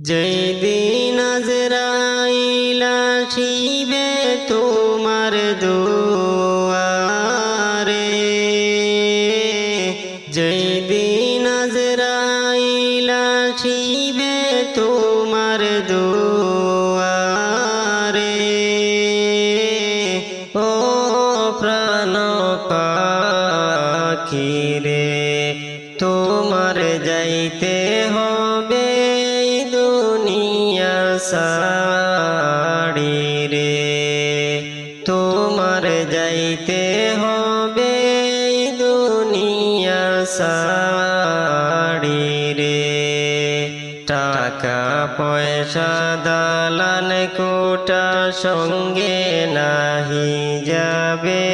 যেই দিন আজরাইল আসিবে তোমার দুয়ারে, যেই দিন আজরাইল আসিবে তোমার দুয়ারে, ও প্রাণ পাখি রে তোমার যাইতে হবে দুনিয়া সাড়ি রে, তোমার যাইতে হবে দুনিয়া সাড়ি রে। টাকা পয়সা দালান কোটা সঙ্গে নাহি যাবে,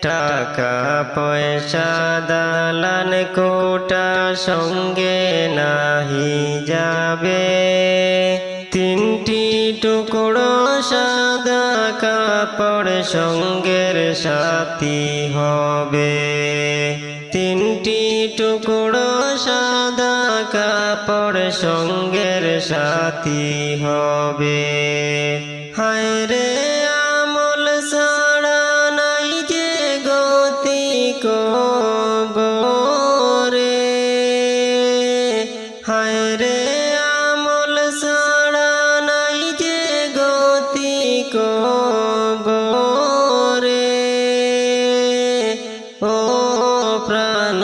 টাকা পয়সা দালান কোটা সঙ্গে নাহি যাবে, তিনটি টুকরো সাদা কাপড় সঙ্গের সাথী হবে, তিনটি টুকরো সাদা কাপড় সঙ্গের সাথী হবে। হায় রে আমল ছাড়া নাই যে গতি কবরে, হায় রে আমল ছাড়া নাই যে গতি কবরে, ও প্রাণ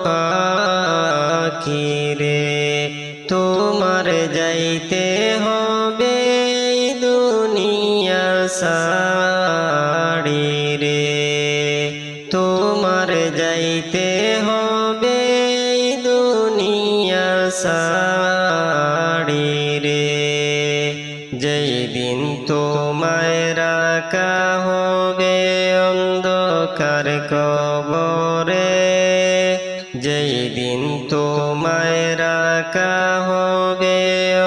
পাখি রে তোমার যাইতে হবে দুনিয়া সাড়ি রে, তোমার যাইতে হবে দুনিয়া সাড়ি রে। যেই দিন তোমায় রাখা হবে অন্ধকার কবরে, যেই দিন তোমায় রাখা হবে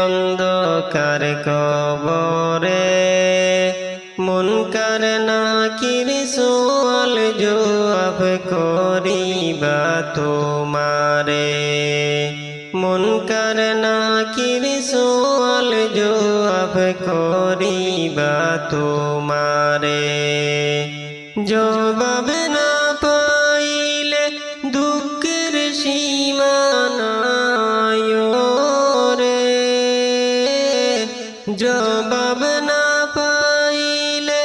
অন্ধকার কবরে, মুনকার নাকির সওয়াল জবাব করিবা তোমারে, মুনকার নাকির সওয়াল জবাব করিবা তোমারে, জবাব না পাইলে দুঃখের সীমা নাই রে, জবাব না পাইলে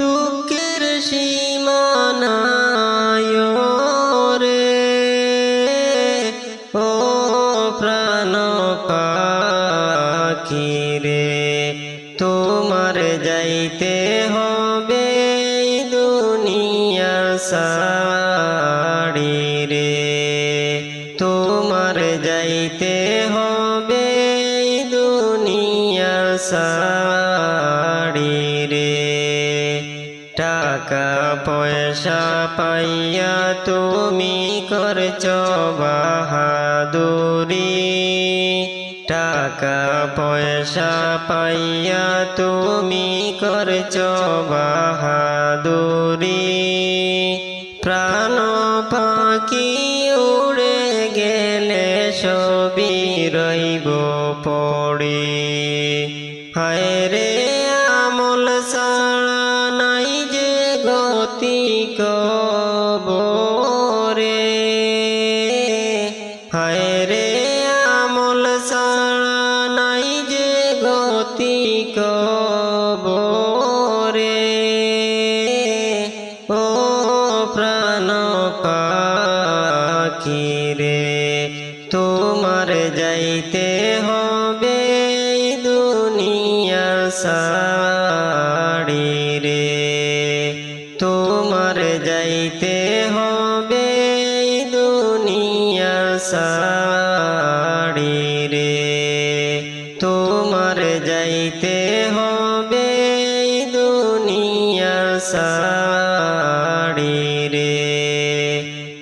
দুঃখের সীমা নাই রে, ও প্রাণ পাখি রে তোমার যাইতে হবে দুনিয়া সাড়ি রে, তোমার যাইতে হবে দুনিয়া সাড়ি রে। টাকা পয়সা পাইয়া তুমি করছ বাহাদুরি, টাকা পয়সা পাইয়া তুমি করছ বাহাদুরি, প্রাণ পাখি উড়ে গেলে সবই রইব পড়ে, হায় রে আমল ছাড়া নাই যে গতি কবরে, হায় রে আমল ছাড়া নাই যে গতি কবরে, ও প্রাণ পাখি রে তোমার যাইতে হবে দুনিয়া সাড়ি রে, তোমার যাইতে হবে দুনিয়া সাড়ি রে, তোমার যাইতে হবে